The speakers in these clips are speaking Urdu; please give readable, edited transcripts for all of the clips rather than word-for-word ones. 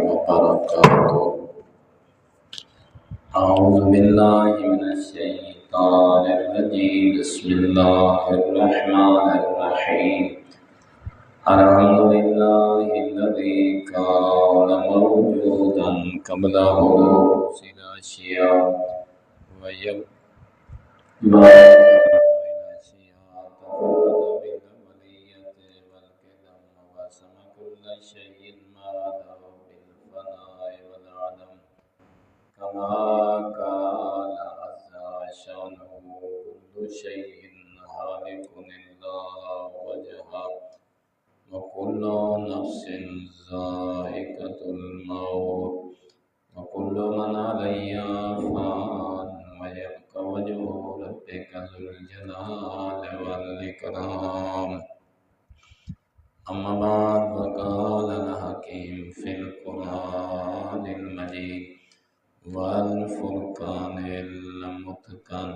وبركاته أعوذ بالله من الشيطان الرجيم بسم الله الرحمن الرحيم الحمد لله الذي كان موجودا قبل حدوث الأشياء كما قال عز شأنه كل شيء هالك إلا وجهه وكل نفس ذائقة الموت وكل من عليها فان ويبقى وجه ربك ذو الجلال والإكرام أما بعد فقال الحكيم في القرآن المجيد والفرقان المتقن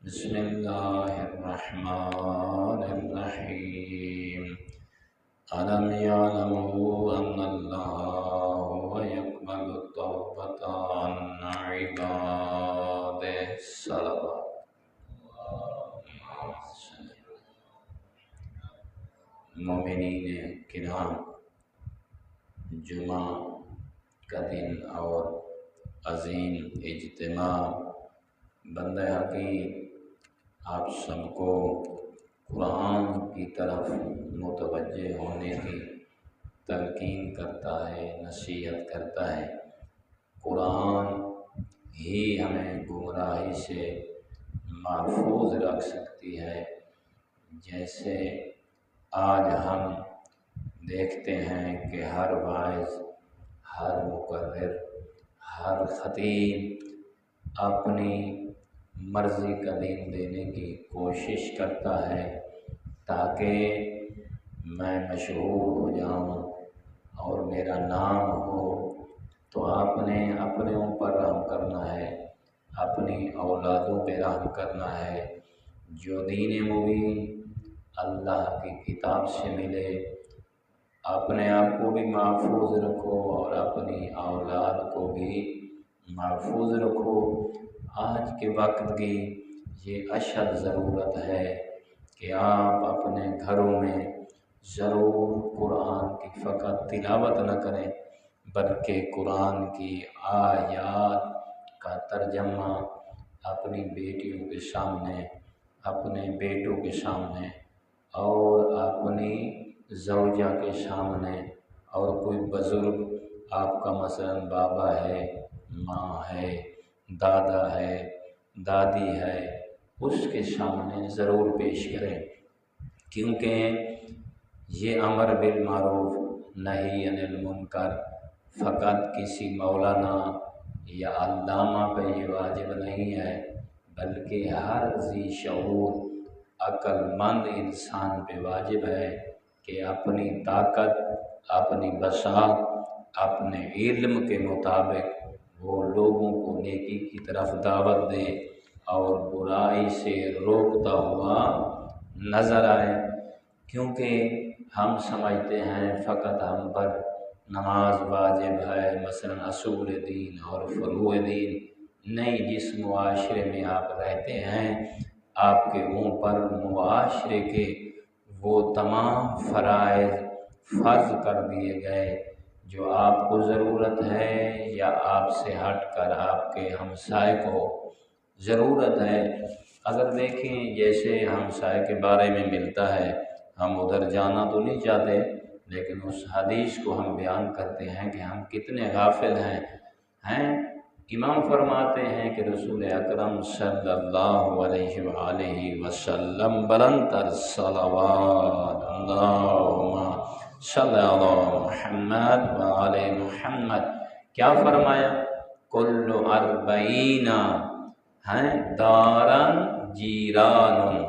بسم الله الرحمن الرحيم ألم يعلموا أن الله يقبل التوبة عن عباده صلوات مومنین کرام، جمعہ کا دن اور عظیم اجتماع بندہ حقیق آپ سب کو قرآن کی طرف متوجہ ہونے کی تلقین کرتا ہے، نصیحت کرتا ہے۔ قرآن ہی ہمیں گمراہی سے محفوظ رکھ سکتی ہے۔ جیسے آج ہم دیکھتے ہیں کہ ہر واعظ، ہر مقرر، ہر خطیب اپنی مرضی کا دین دینے کی کوشش کرتا ہے تاکہ میں مشہور ہو جاؤں اور میرا نام ہو۔ تو آپ نے اپنے اوپر رحم کرنا ہے، اپنی اولادوں پہ رحم کرنا ہے۔ جو دین مبین اللہ کی کتاب سے ملے، اپنے آپ کو بھی محفوظ رکھو اور اپنی اولاد کو بھی محفوظ رکھو۔ آج کے وقت کی یہ اشد ضرورت ہے کہ آپ اپنے گھروں میں ضرور قرآن کی فقط تلاوت نہ کریں بلکہ قرآن کی آیات کا ترجمہ اپنی بیٹیوں کے سامنے، اپنے بیٹوں کے سامنے اور اپنی زوجہ کے سامنے، اور کوئی بزرگ آپ کا مثلا بابا ہے، ماں ہے، دادا ہے، دادی ہے، اس کے سامنے ضرور پیش کریں، کیونکہ یہ امر بالمعروف نہی عن المنکر فقط کسی مولانا یا علامہ پہ یہ واجب نہیں ہے، بلکہ ہر ذی شعور عقل مند انسان پہ واجب ہے کہ اپنی طاقت، اپنی بساط، اپنے علم کے مطابق وہ لوگوں کو نیکی کی طرف دعوت دے اور برائی سے روکتا ہوا نظر آئے۔ کیونکہ ہم سمجھتے ہیں فقط ہم پر نماز واجب ہے، مثلا اصول دین اور فروع دین، نہیں، جس معاشرے میں آپ رہتے ہیں آپ کے اوپر معاشرے کے وہ تمام فرائض فرض کر دیے گئے جو آپ کو ضرورت ہے یا آپ سے ہٹ کر آپ کے ہمسائے کو ضرورت ہے۔ اگر دیکھیں جیسے ہمسائے کے بارے میں ملتا ہے، ہم ادھر جانا تو نہیں چاہتے، لیکن اس حدیث کو ہم بیان کرتے ہیں کہ ہم کتنے غافل ہیں۔ امام فرماتے ہیں کہ رسول اکرم صلی اللہ علیہ وآلہ وسلم بلند تر صلوات اللہم صلی علی محمد وآل محمد، کیا فرمایا؟ کل اربعین دارن جیران،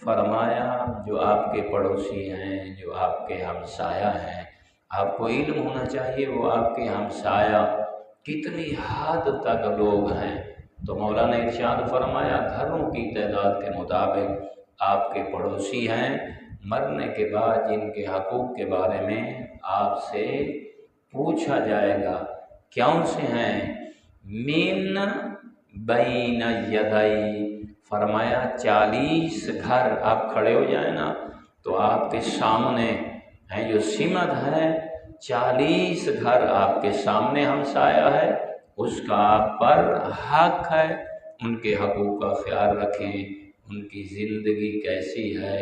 فرمایا جو آپ کے پڑوسی ہیں، جو آپ کے ہمسایہ ہیں، آپ کو علم ہونا چاہیے وہ آپ کے ہمسایہ کتنی حد تک لوگ ہیں۔ تو مولا نے ارشاد فرمایا گھروں کی تعداد کے مطابق آپ کے پڑوسی ہیں، مرنے کے بعد جن کے حقوق کے بارے میں آپ سے پوچھا جائے گا کون سے ہیں؟ من بین یدئی، فرمایا 40 گھر، آپ کھڑے ہو جائیں نا تو آپ کے سامنے ہیں جو سمت ہے، 40 گھر آپ کے سامنے ہمسایہ ہے، اس کا آپ پر حق ہے، ان کے حقوق کا خیال رکھیں، ان کی زندگی کیسی ہے،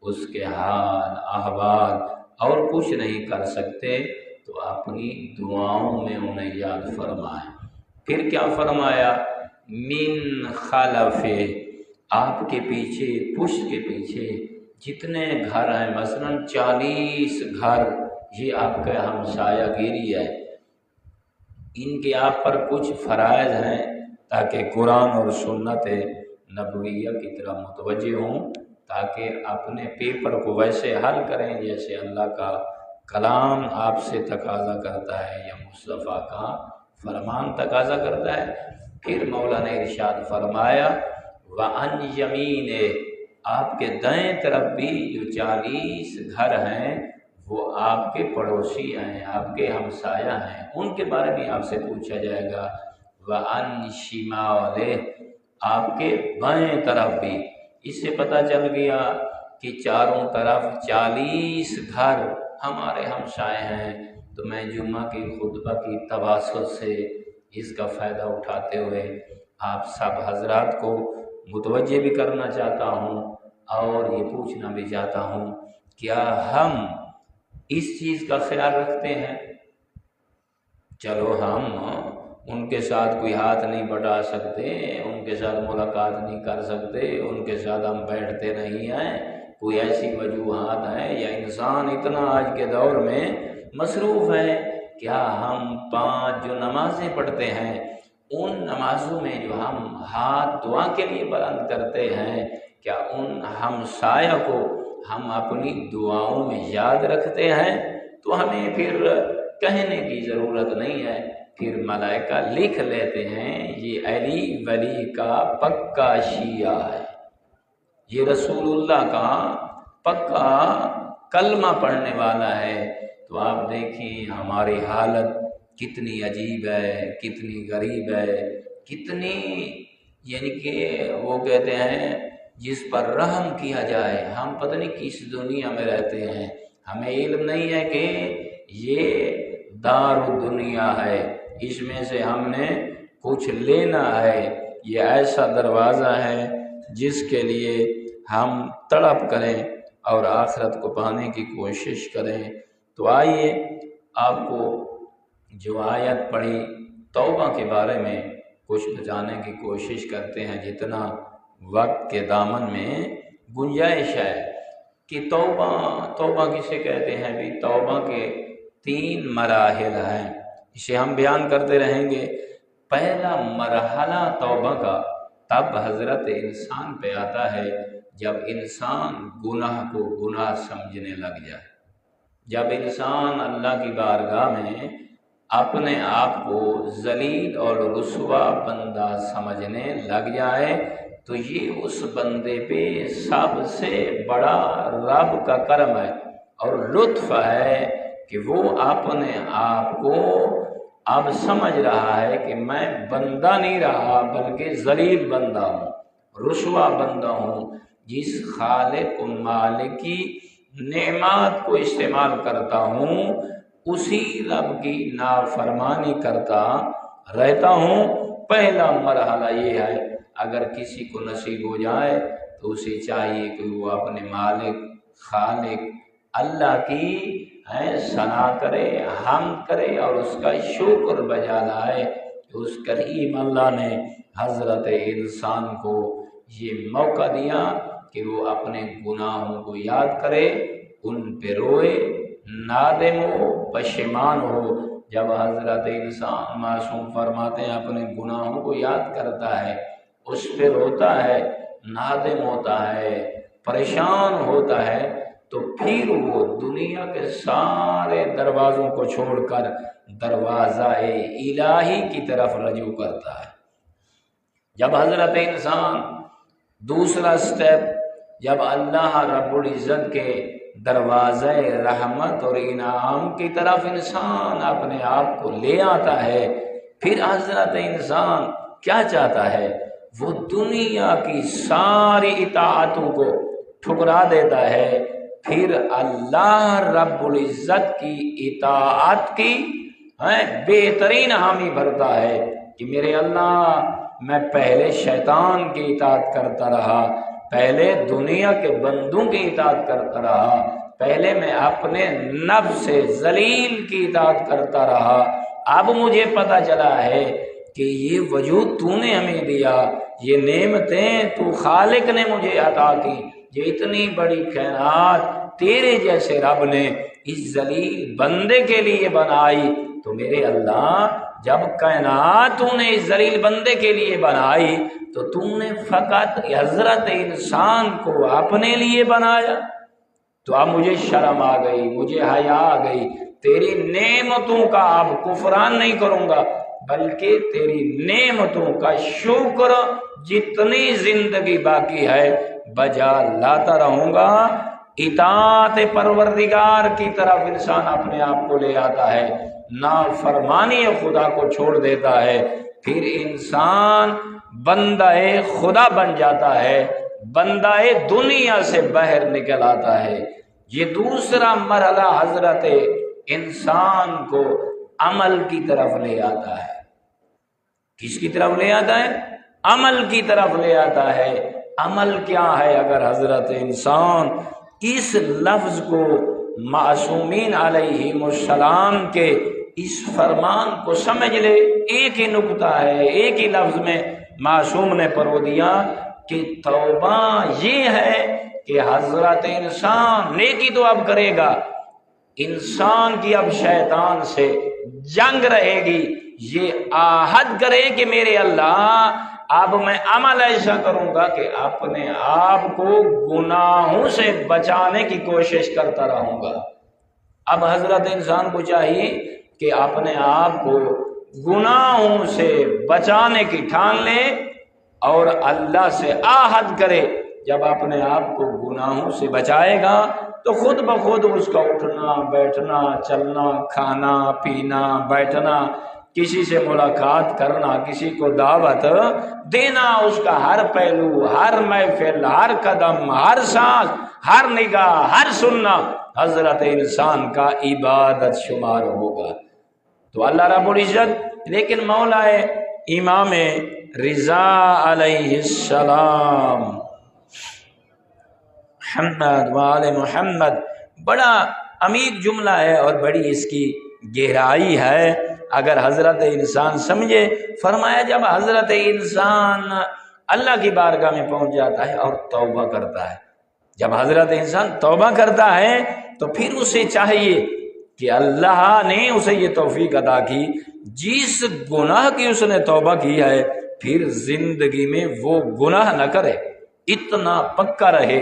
اس کے حال احوال، اور کچھ نہیں کر سکتے تو اپنی دعاؤں میں انہیں یاد فرمائیں۔ پھر کیا فرمایا؟ من خلف، آپ کے پیچھے، پشت کے پیچھے جتنے گھر ہیں، مثلا 40 گھر، یہ آپ کا ہمسایہ گیری ہے، ان کے آپ پر کچھ فرائض ہیں تاکہ قرآن اور سنت نبویہ کی طرف متوجہ ہوں، تاکہ اپنے پیپر کو ویسے حل کریں جیسے اللہ کا کلام آپ سے تقاضا کرتا ہے یا مصطفیٰ کا فرمان تقاضا کرتا ہے۔ پھر مولا نے ارشاد فرمایا وَعَنْ يَمِينِ، آپ کے دائیں طرف بھی جو 40 گھر ہیں وہ آپ کے پڑوسی ہیں، آپ کے ہمسایہ ہیں، ان کے بارے میں آپ سے پوچھا جائے گا۔ وَعَنْ شِمَالِهِ، آپ کے بائیں طرف بھی۔ اس سے پتہ چل گیا کہ چاروں طرف 40 گھر ہمارے ہمسائے ہیں، تو میں جمعہ کی خطبہ کی تواسط سے اس کا فائدہ اٹھاتے ہوئے آپ سب حضرات کو متوجہ بھی کرنا چاہتا ہوں اور یہ پوچھنا بھی چاہتا ہوں، کیا ہم اس چیز کا خیال رکھتے ہیں؟ چلو ہم ان کے ساتھ کوئی ہاتھ نہیں بٹا سکتے، ان کے ساتھ ملاقات نہیں کر سکتے، ان کے ساتھ ہم بیٹھتے نہیں ہیں، کوئی ایسی وجوہات ہیں، یا انسان اتنا آج کے دور میں مصروف ہے، کیا ہم 5 جو نمازیں پڑھتے ہیں ان نمازوں میں جو ہم ہاتھ دعا کے لیے بلند کرتے ہیں، کیا ان ہمسایہ کو ہم اپنی دعاؤں میں یاد رکھتے ہیں؟ تو ہمیں پھر کہنے کی ضرورت نہیں ہے، پھر ملائکہ لکھ لیتے ہیں یہ علی ولی کا پکا شیعہ ہے، یہ رسول اللہ کا پکا کلمہ پڑھنے والا ہے۔ تو آپ دیکھیں ہماری حالت کتنی عجیب ہے، کتنی غریب ہے، کتنی، یعنی کہ وہ کہتے ہیں جس پر رحم کیا جائے، ہم پتہ نہیں کس دنیا میں رہتے ہیں، ہمیں علم نہیں ہے کہ یہ دار الدنیا ہے، اس میں سے ہم نے کچھ لینا ہے، یہ ایسا دروازہ ہے جس کے لیے ہم تڑپ کریں اور آخرت کو پانے کی کوشش کریں۔ تو آئیے آپ کو جو آیت پڑھی توبہ کے بارے میں کچھ بتانے کی کوشش کرتے ہیں جتنا وقت کے دامن میں گنجائش ہے، کہ توبہ کسے کہتے ہیں بھی؟ توبہ کے 3 مراحل ہیں، اسے ہم بیان کرتے رہیں گے۔ پہلا مرحلہ توبہ کا تب حضرت انسان پہ آتا ہے جب انسان گناہ کو گناہ سمجھنے لگ جائے، جب انسان اللہ کی بارگاہ میں اپنے آپ کو ذلیل اور رسوا بندہ سمجھنے لگ جائے، تو یہ اس بندے پہ سب سے بڑا رب کا کرم ہے اور لطف ہے کہ وہ اپنے آپ کو اب سمجھ رہا ہے کہ میں بندہ نہیں رہا بلکہ ذلیل بندہ ہوں، رسوا بندہ ہوں، جس خالق و مالک کی نعمات کو استعمال کرتا ہوں اسی رب کی نافرمانی کرتا رہتا ہوں۔ پہلا مرحلہ یہ ہے، اگر کسی کو نصیب ہو جائے تو اسے چاہیے کہ وہ اپنے مالک خالق اللہ کی ثنا کرے، حمد کرے اور اس کا شکر بجا لائے کہ اس کریم اللہ نے حضرت انسان کو یہ موقع دیا کہ وہ اپنے گناہوں کو یاد کرے، ان پہ روئے، نادم ہو، پشیمان ہو۔ جب حضرت انسان معصوم فرماتے ہیں اپنے گناہوں کو یاد کرتا ہے، اس پہ روتا ہے، نادم ہوتا ہے، پریشان ہوتا ہے، تو پھر وہ دنیا کے سارے دروازوں کو چھوڑ کر دروازہ الہی کی طرف رجوع کرتا ہے۔ جب حضرت انسان دوسرا سٹیپ، جب اللہ رب العزت کے دروازہ رحمت اور انعام کی طرف انسان اپنے آپ کو لے آتا ہے، پھر حضرت انسان کیا چاہتا ہے؟ وہ دنیا کی ساری اطاعتوں کو ٹھکرا دیتا ہے، پھر اللہ رب العزت کی اطاعت کی بہترین حامی بھرتا ہے کہ میرے اللہ، میں پہلے شیطان کی اطاعت کرتا رہا، پہلے دنیا کے بندوں کی اطاعت کرتا رہا، پہلے میں اپنے نفس ذلیل کی اطاعت کرتا رہا، اب مجھے پتہ چلا ہے کہ یہ وجود تو نے ہمیں دیا، یہ نعمتیں تو خالق نے مجھے عطا کی، یہ اتنی بڑی کائنات تیرے جیسے رب نے اس ذلیل بندے کے لیے بنائی، تو میرے اللہ جب کائنات تو نے اس ذلیل بندے کے لیے بنائی تو تم نے فقط حضرت انسان کو اپنے لیے بنایا، تو اب مجھے شرم آ گئی، مجھے حیا آ گئی، تیری نعمتوں کا اب کفران نہیں کروں گا بلکہ تیری نعمتوں کا شکر جتنی زندگی باقی ہے بجا لاتا رہوں گا۔ اطاعت پروردگار کی طرف انسان اپنے آپ کو لے آتا ہے، نافرمانی خدا کو چھوڑ دیتا ہے، پھر انسان بندہ خدا بن جاتا ہے، بندہ دنیا سے باہر نکل آتا ہے۔ یہ دوسرا مرحلہ حضرت انسان کو عمل کی طرف لے آتا ہے۔ کس کی طرف لے آتا ہے؟ عمل کی طرف لے آتا ہے۔ عمل کیا ہے؟ اگر حضرت انسان اس لفظ کو معصومین علیہم السلام کے اس فرمان کو سمجھ لے، ایک ہی نکتہ ہے، ایک ہی لفظ میں معصوم نے پرو دیا کہ توبہ یہ ہے کہ حضرت انسان نیکی تو اب کرے گا، انسان کی اب شیطان سے جنگ رہے گی، یہ عہد کرے کہ میرے اللہ اب میں عمل ایسا کروں گا کہ اپنے آپ کو گناہوں سے بچانے کی کوشش کرتا رہوں گا۔ اب حضرت انسان کو چاہیے کہ اپنے آپ کو گناہوں سے بچانے کی ٹھان لے اور اللہ سے عہد کرے، جب اپنے آپ کو گناہوں سے بچائے گا تو خود بخود اس کا اٹھنا بیٹھنا چلنا کھانا پینا بیٹھنا، کسی سے ملاقات کرنا، کسی کو دعوت دینا، اس کا ہر پہلو، ہر محفل، ہر قدم، ہر سانس، ہر نگاہ، ہر سننا حضرت انسان کا عبادت شمار ہوگا۔ تو اللہ رب العزت لیکن مولا امام رضا علیہ السلام محمد وآل محمد، بڑا عمیق جملہ ہے اور بڑی اس کی گہرائی ہے اگر حضرت انسان سمجھے۔ فرمایا جب حضرت انسان اللہ کی بارگاہ میں پہنچ جاتا ہے اور توبہ کرتا ہے، جب حضرت انسان توبہ کرتا ہے تو پھر اسے چاہیے کہ اللہ نے اسے یہ توفیق عطا کی، جس گناہ کی اس نے توبہ کی ہے پھر زندگی میں وہ گناہ نہ کرے، اتنا پکا رہے،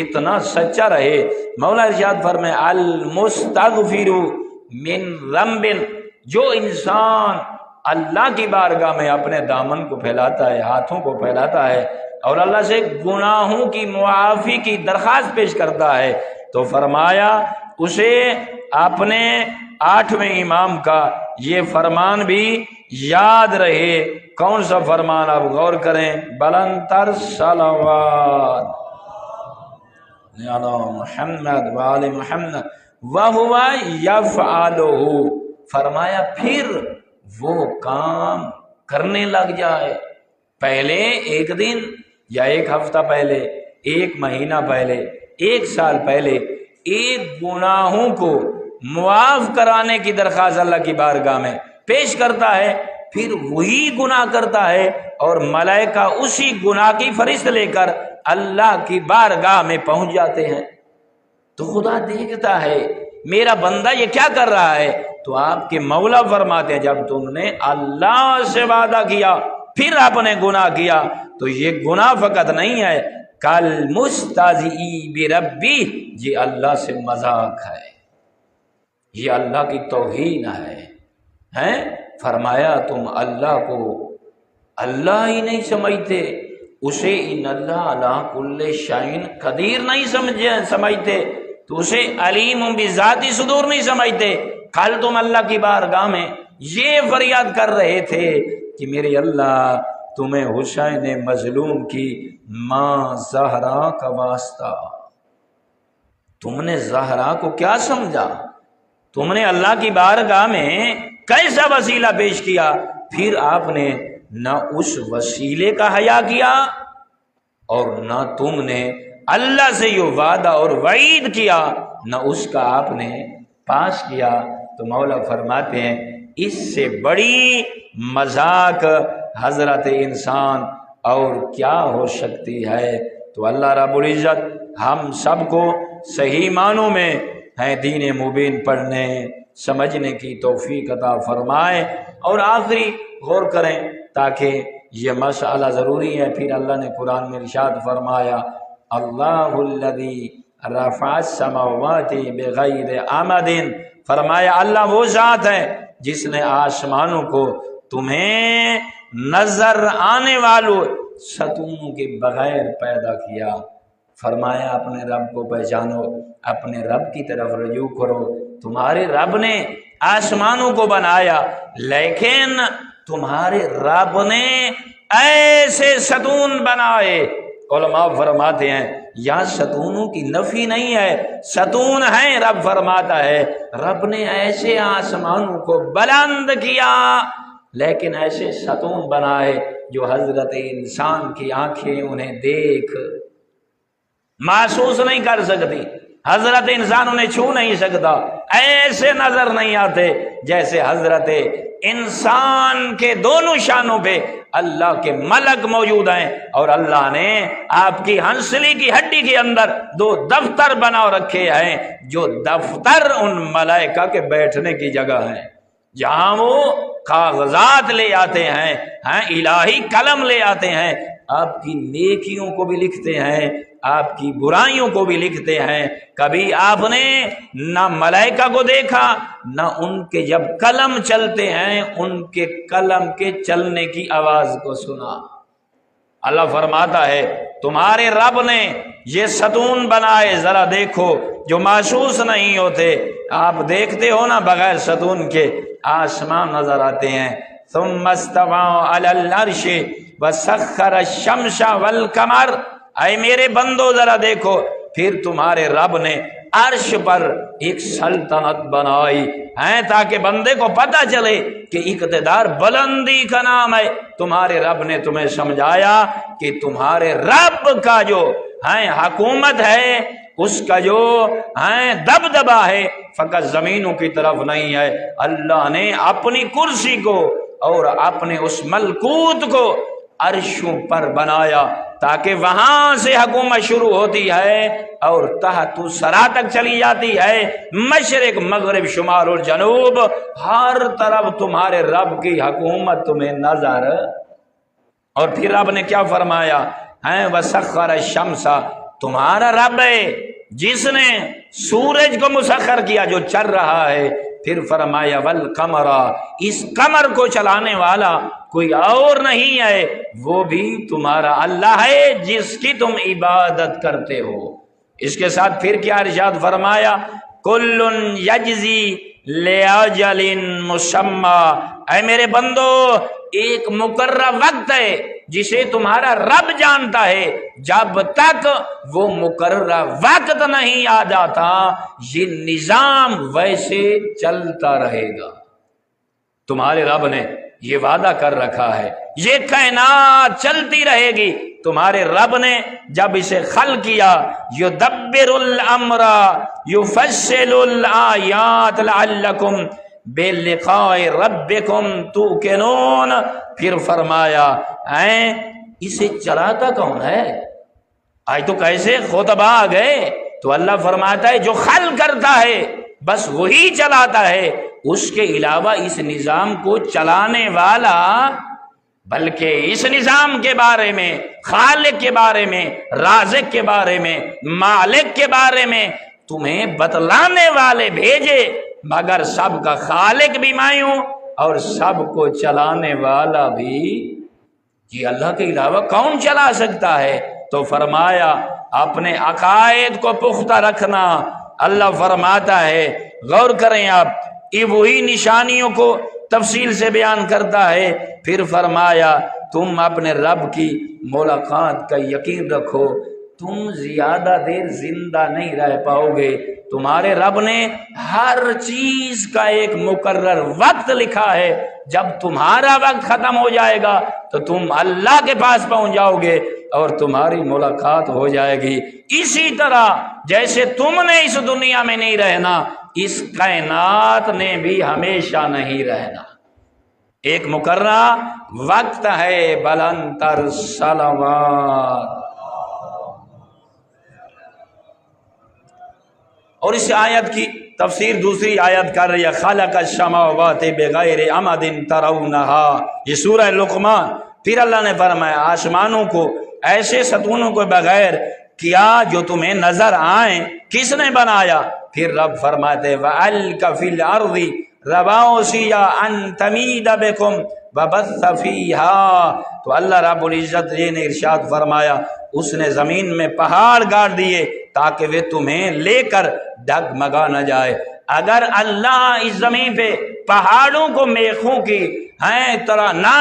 اتنا سچا رہے۔ مولا ارشاد فرمائے المستغفر من ذنب، جو انسان اللہ کی بارگاہ میں اپنے دامن کو پھیلاتا ہے، ہاتھوں کو پھیلاتا ہے اور اللہ سے گناہوں کی معافی کی درخواست پیش کرتا ہے تو فرمایا اسے اپنے 8ویں امام کا یہ فرمان بھی یاد رہے۔ کون سا فرمان؟ آپ غور کریں، بلند تر صلوات علی محمد وآل محمد وَهُوَ يَفْعَلُهُ، فرمایا پھر وہ کام کرنے لگ جائے۔ پہلے ایک دن یا ایک ہفتہ پہلے، ایک مہینہ پہلے، ایک سال پہلے ایک گناہوں کو معاف کرانے کی درخواست اللہ کی بارگاہ میں پیش کرتا ہے، پھر وہی گناہ کرتا ہے اور ملائکہ اسی گناہ کی فہرست لے کر اللہ کی بارگاہ میں پہنچ جاتے ہیں۔ تو خدا دیکھتا ہے میرا بندہ یہ کیا کر رہا ہے، تو آپ کے مولا فرماتے ہیں جب تم نے اللہ سے وعدہ کیا پھر آپ نے گناہ کیا تو یہ گناہ فقط نہیں ہے، کل مستہزئ بربی، یہ اللہ سے مذاق ہے، یہ اللہ کی توہین ہے۔ فرمایا تم اللہ کو اللہ ہی نہیں سمجھتے، اسے ان اللہ علی کل شیء قدیر نہیں سمجھتے، تو اسے علیم بذات صدور نہیں سمجھتے؟ کل تم اللہ کی بارگاہ میں یہ فریاد کر رہے تھے کہ میرے اللہ تمہیں حسین مظلوم کی ماں زہرا کا واسطہ، تم نے زہرا کو کیا سمجھا؟ تم نے اللہ کی بارگاہ میں کیسا وسیلہ پیش کیا؟ پھر آپ نے نہ اس وسیلے کا حیا کیا اور نہ تم نے اللہ سے یہ وعدہ اور وعید کیا، نہ اس کا آپ نے پاس کیا۔ تو مولا فرماتے ہیں اس سے بڑی مذاق حضرت انسان اور کیا ہو سکتی ہے؟ تو اللہ رب العزت ہم سب کو صحیح معنوں میں دین مبین پڑھنے سمجھنے کی توفیق عطا فرمائے۔ اور آخری غور کریں تاکہ یہ مسئلہ ضروری ہے، پھر اللہ نے قرآن میں ارشاد فرمایا اللہ الذی رفع السماوات بغیر عمد، فرمایا اللہ وہ ذات ہے جس نے آسمانوں کو تمہیں نظر آنے والوں ستونوں کے بغیر پیدا کیا۔ فرمایا اپنے رب کو پہچانو، اپنے رب کی طرف رجوع کرو۔ تمہارے رب نے آسمانوں کو بنایا، لیکن تمہارے رب نے ایسے ستون بنائے۔ علماء فرماتے ہیں یہاں ستونوں کی نفی نہیں ہے، ستون ہے۔ رب فرماتا ہے رب نے ایسے آسمانوں کو بلند کیا، لیکن ایسے ستون بنائے جو حضرت انسان کی آنکھیں انہیں دیکھ محسوس نہیں کر سکتی، حضرت انسان انہیں چھو نہیں سکتا، ایسے نظر نہیں آتے جیسے حضرت انسان کے دونوں شانوں پہ اللہ کے ملک موجود ہیں، اور اللہ نے آپ کی ہنسلی کی ہڈی کے اندر 2 دفتر بنا رکھے ہیں، جو دفتر ان ملائکہ کے بیٹھنے کی جگہ ہے، جہاں وہ کاغذات لے آتے ہیں، الہی قلم لے آتے ہیں، آپ کی نیکیوں کو بھی لکھتے ہیں، آپ کی برائیوں کو بھی لکھتے ہیں۔ کبھی آپ نے نہ ملائکہ کو دیکھا، نہ ان کے جب قلم چلتے ہیں ان کے قلم کے چلنے کی آواز کو سنا۔ اللہ فرماتا ہے تمہارے رب نے یہ ستون بنائے، ذرا دیکھو، جو محسوس نہیں ہوتے۔ آپ دیکھتے ہو نا بغیر ستون کے آسمان نظر آتے ہیں۔ ثم استوى على العرش وسخر الشمس والقمر، اے میرے بندو ذرا دیکھو، پھر تمہارے رب نے عرش پر ایک سلطنت بنائی ہے تاکہ بندے کو پتہ چلے کہ اقتدار بلندی کا نام ہے۔ تمہارے رب نے تمہیں سمجھایا کہ تمہارے رب کا جو حکومت ہے، اس کا جو دبدبہ ہے فقط زمینوں کی طرف نہیں ہے۔ اللہ نے اپنی کرسی کو اور اپنے اس ملکوت کو عرشوں پر بنایا تاکہ وہاں سے حکومت شروع ہوتی ہے اور تحت سرا تک چلی جاتی ہے، مشرق مغرب شمال اور جنوب، ہر طرف تمہارے رب کی حکومت تمہیں نظر۔ اور پھر رب نے کیا فرمایا؟ وسخر الشمس، تمہارا رب ہے جس نے سورج کو مسخر کیا جو چل رہا ہے۔ پھر فرمایا والقمر، اس قمر کو چلانے والا کوئی اور نہیں ہے، وہ بھی تمہارا اللہ ہے جس کی تم عبادت کرتے ہو۔ اس کے ساتھ پھر کیا ارشاد فرمایا؟ کل یجزی لاجل مسمی، اے میرے بندو ایک مقررہ وقت ہے جسے تمہارا رب جانتا ہے، جب تک وہ مقررہ وقت نہیں آ جاتا یہ نظام ویسے چلتا رہے گا۔ تمہارے رب نے یہ وعدہ کر رکھا ہے یہ کائنات چلتی رہے گی۔ تمہارے رب نے جب اسے خلق کیا، یدبر الامر یفصل الآیات لعلکم بلقاء ربکم توقنون، پھر فرمایا اسے چلاتا کون ہے؟ آج تو کیسے خطبہ آ گئے، تو اللہ فرماتا ہے جو خلق کرتا ہے بس وہی چلاتا ہے، اس کے علاوہ اس نظام کو چلانے والا، بلکہ اس نظام کے بارے میں، خالق کے بارے میں، رازق کے بارے میں، مالک کے بارے میں تمہیں بتلانے والے بھیجے، مگر سب کا خالق بھی میں ہوں اور سب کو چلانے والا بھی جی اللہ کے علاوہ کون چلا سکتا ہے؟ تو فرمایا اپنے عقائد کو پختہ رکھنا، اللہ فرماتا ہے، غور کریں آپ، یہ وہی نشانیوں کو تفصیل سے بیان کرتا ہے، پھر فرمایا تم اپنے رب کی ملاقات کا یقین رکھو، تم زیادہ دیر زندہ نہیں رہ پاؤ گے، تمہارے رب نے ہر چیز کا ایک مقرر وقت لکھا ہے، جب تمہارا وقت ختم ہو جائے گا تو تم اللہ کے پاس پہنچ جاؤ گے اور تمہاری ملاقات ہو جائے گی۔ اسی طرح جیسے تم نے اس دنیا میں نہیں رہنا، اس کائنات نے بھی ہمیشہ نہیں رہنا، ایک مقررہ وقت ہے۔ بلندر صلوات۔ اور اس آیت کی تفسیر دوسری آیت کر رہی ہے، خلق السماوات بغیر عمد ترونها، یہ سورہ لقمان۔ پھر اللہ نے فرمایا آسمانوں کو ایسے ستونوں کو بغیر کیا جو تمہیں نظر آئیں، کس نے بنایا؟ پھر رب فرماتے وَأَلْقَ فِي الْأَرْضِ رَوَاسِيَ أَن تَمِيدَ بِكُمْ وَبَثَّ فِيهَا، تو اللہ رب العزت نے ارشاد فرمایا اس نے زمین میں پہاڑ گاڑ دیے تاکہ وہ تمہیں لے کر ڈگمگا نہ جائے۔ اگر اللہ اس زمین پہ پہاڑوں کو میخوں کی طرح نہ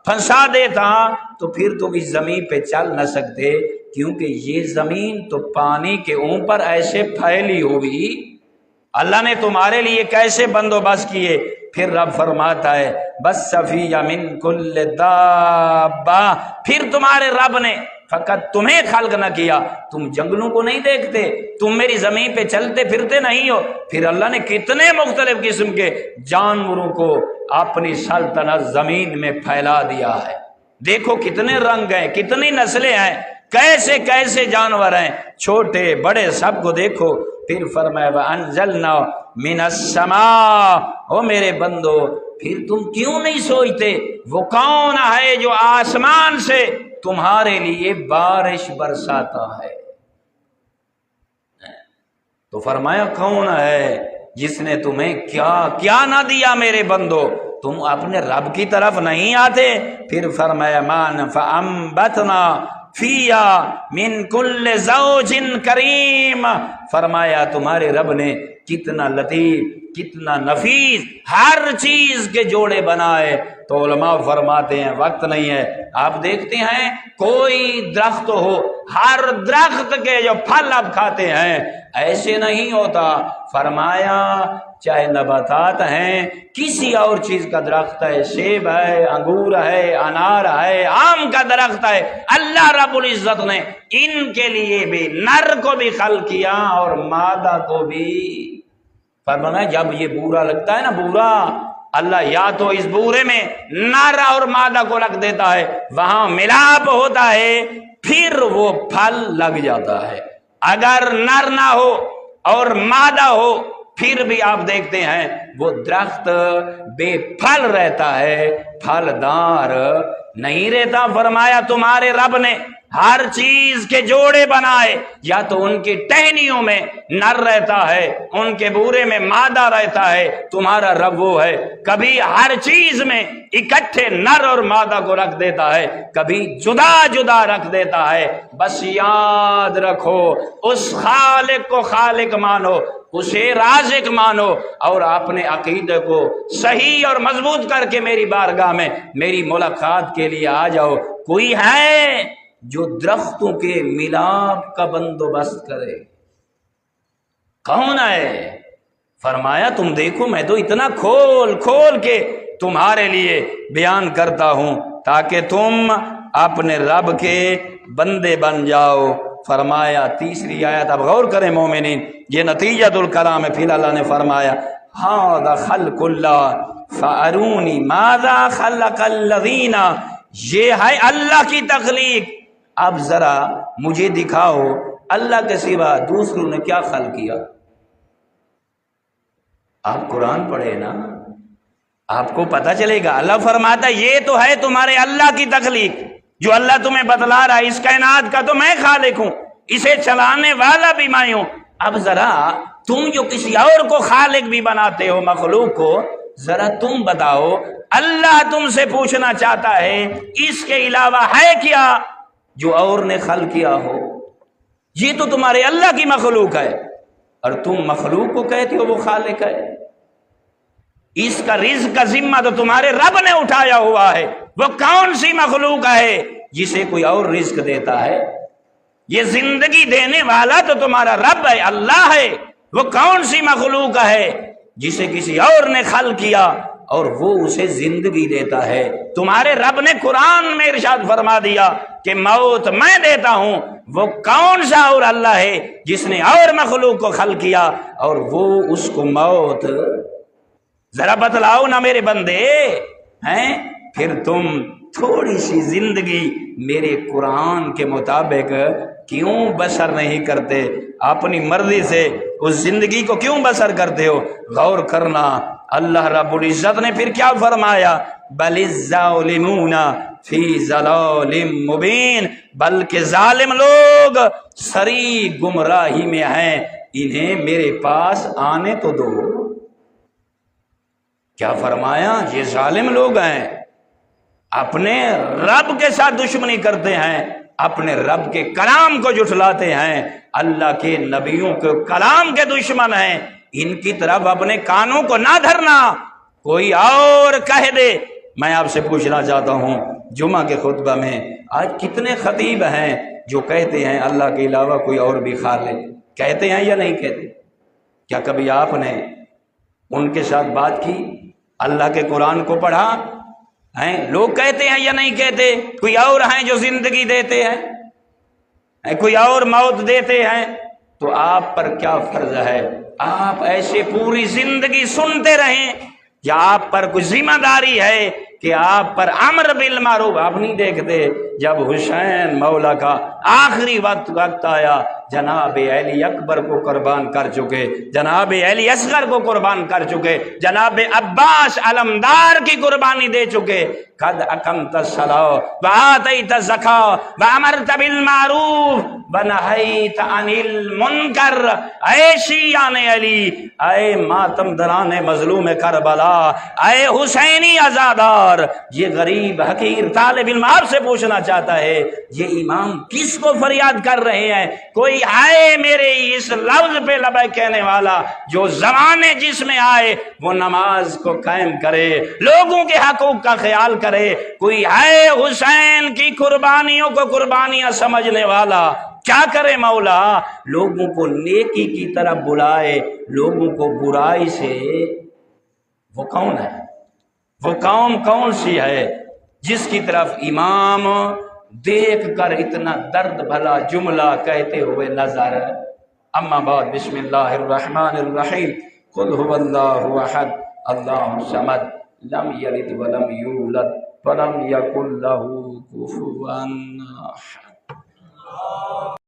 پھنسا دیتا تو پھر تم اس زمین پہ چل نہ سکتے، کیونکہ یہ زمین تو پانی کے اوپر ایسے پھیلی ہوئی، اللہ نے تمہارے لیے کیسے بندوبست کیے۔ پھر رب فرماتا ہے بس فیہ من کل دابہ، پھر تمہارے رب نے فقط تمہیں خلق نہ کیا، تم جنگلوں کو نہیں دیکھتے، تم میری زمین پہ چلتے پھرتے نہیں ہو، پھر اللہ نے کتنے مختلف قسم کے جانوروں کو اپنی سلطنت زمین میں پھیلا دیا ہے۔ دیکھو کتنے رنگ ہیں، کتنی نسلیں ہیں، کیسے کیسے جانور ہیں، چھوٹے بڑے سب کو دیکھو۔ پھر فرمایا وَأَنزَلْنَا مِنَ السَّمَاءِ، او میرے بندو پھر تم کیوں نہیں سوچتے وہ کون ہے جو آسمان سے تمہارے لیے بارش برساتا ہے؟ تو فرمایا کون ہے جس نے تمہیں کیا کیا نہ دیا میرے بندو، تم اپنے رب کی طرف نہیں آتے؟ پھر فرمایا مان فَأَنبَتْنَا فِيهَا مِن كُلِّ زَوْجٍ کریم، فرمایا تمہارے رب نے کتنا لطیف کتنا نفیس ہر چیز کے جوڑے بنائے۔ تو علماء فرماتے ہیں وقت نہیں ہے، آپ دیکھتے ہیں کوئی درخت ہو، ہر درخت کے جو پھل آپ کھاتے ہیں ایسے نہیں ہوتا، فرمایا چاہے نباتات ہیں، کسی اور چیز کا درخت ہے، سیب ہے، انگور ہے، انار ہے، آم کا درخت ہے، اللہ رب العزت نے ان کے لیے بھی نر کو بھی خلق کیا اور مادہ کو بھی۔ فرمایا جب یہ بورا لگتا ہے نا، بورا، اللہ یا تو اس بورے میں نر اور مادہ کو رکھ دیتا ہے، وہاں ملاپ ہوتا ہے، پھر وہ پھل لگ جاتا ہے۔ اگر نر نہ ہو اور مادہ ہو پھر بھی آپ دیکھتے ہیں وہ درخت بے پھل رہتا ہے، پھلدار نہیں رہتا۔ فرمایا تمہارے رب نے ہر چیز کے جوڑے بنائے، یا تو ان کی ٹہنیوں میں نر رہتا ہے، ان کے بورے میں مادہ رہتا ہے، تمہارا رب وہ ہے کبھی ہر چیز میں اکٹھے نر اور مادہ کو رکھ دیتا ہے، کبھی جدا جدا رکھ دیتا ہے۔ بس یاد رکھو اس خالق کو خالق مانو، اسے رازق مانو، اور اپنے عقیدے کو صحیح اور مضبوط کر کے میری بارگاہ میں میری ملاقات کے لیے آ جاؤ۔ کوئی ہے جو درختوں کے ملاپ کا بندوبست کرے؟ کون ہے؟ فرمایا تم دیکھو میں تو اتنا کھول کھول کے تمہارے لیے بیان کرتا ہوں تاکہ تم اپنے رب کے بندے بن جاؤ۔ فرمایا تیسری آیت، اب غور کریں مومنین، یہ نتیجۃ الکلام ہے۔ پھر اللہ نے فرمایا ھذا خلق اللہ فارونی ماذا خلق الذین، یہ ہے اللہ کی تخلیق، اب ذرا مجھے دکھاؤ اللہ کے سوا دوسروں نے کیا خلق کیا۔ آپ قرآن پڑھے نا، آپ کو پتہ چلے گا۔ اللہ فرماتا یہ تو ہے تمہارے اللہ کی تخلیق جو اللہ تمہیں بتلا رہا ہے، اس کائنات کا تو میں خالق ہوں، اسے چلانے والا بھی میں ہوں۔ اب ذرا تم جو کسی اور کو خالق بھی بناتے ہو مخلوق کو، ذرا تم بتاؤ اللہ تم سے پوچھنا چاہتا ہے اس کے علاوہ ہے کیا جو اور نے خلق کیا ہو؟ یہ تو تمہارے اللہ کی مخلوق ہے، اور تم مخلوق کو کہتے ہو وہ خالق ہے۔ اس کا رزق کا ذمہ تو تمہارے رب نے اٹھایا ہوا ہے۔ وہ کون سی مخلوق ہے جسے کوئی اور رزق دیتا ہے؟ یہ زندگی دینے والا تو تمہارا رب ہے، اللہ ہے۔ وہ کون سی مخلوق ہے جسے کسی اور نے خلق کیا اور وہ اسے زندگی دیتا ہے؟ تمہارے رب نے قرآن میں ارشاد فرما دیا کہ موت میں دیتا ہوں۔ وہ کون سا اور اللہ ہے جس نے اور مخلوق کو خلق کیا اور وہ اس کو موت؟ ذرا بتلاؤ نا میرے بندے ہیں۔ پھر تم تھوڑی سی زندگی میرے قرآن کے مطابق کیوں بسر نہیں کرتے؟ اپنی مرضی سے اس زندگی کو کیوں بسر کرتے ہو؟ غور کرنا۔ اللہ رب العزت نے پھر کیا فرمایا؟ بل الظالمون فی ضلال مبین، بلکہ ظالم لوگ سری گمراہی میں ہیں، انہیں میرے پاس آنے تو دو۔ کیا فرمایا؟ یہ ظالم لوگ ہیں، اپنے رب کے ساتھ دشمنی کرتے ہیں، اپنے رب کے کلام کو جھٹلاتے ہیں، اللہ کے نبیوں کے کلام کے دشمن ہیں۔ ان کی طرف اپنے کانوں کو نہ دھرنا، کوئی اور کہہ دے۔ میں آپ سے پوچھنا چاہتا ہوں، جمعہ کے خطبہ میں آج کتنے خطیب ہیں جو کہتے ہیں اللہ کے علاوہ کوئی اور بھی خالق؟ کہتے ہیں یا نہیں کہتے؟ کیا کبھی آپ نے ان کے ساتھ بات کی؟ اللہ کے قرآن کو پڑھا ہیں؟ لوگ کہتے ہیں یا نہیں کہتے کوئی اور ہیں جو زندگی دیتے ہیں، کوئی اور موت دیتے ہیں؟ تو آپ پر کیا فرض ہے؟ آپ ایسے پوری زندگی سنتے رہیں یا آپ پر کوئی ذمہ داری ہے کہ آپ پر امر بالمعروف؟ آپ نہیں دیکھتے جب حسین مولا کا آخری وقت آیا، جناب علی اکبر کو قربان کر چکے، جناب علی اصغر کو قربان کر چکے، جناب عباس علمدار کی قربانی دے چکے، قد اقمت الصلاۃ وآتیت الزکاۃ وامرت بالمعروف ونہیت عن المنکر۔ اے شیعان علی، اے ماتم دران مظلوم کربلا، اے حسینی عزادار، یہ غریب حقیر طالب علم آپ سے پوچھنا چاہتا ہے، یہ امام کس کو فریاد کر رہے ہیں؟ کوئی آئے میرے اس لفظ پہ لبیک کہنے والا، جو زمانے جس میں آئے وہ نماز کو قائم کرے، لوگوں کے حقوق کا خیال کرے۔ کوئی ہے حسین کی قربانیوں کو قربانیاں سمجھنے والا؟ کیا کرے مولا؟ لوگوں کو نیکی کی طرف بلائے، لوگوں کو برائی سے۔ وہ کون ہے؟ وہ قوم کون سی ہے جس کی طرف امام دیکھ کر اتنا درد بھلا جملہ کہتے ہوئے نظر؟ اما بعد، بسم اللہ الرحمن الرحیم، قل هو اللہ احد اللہ الصمد لم یلد ولم یولد ولم یکن له کفوا احد۔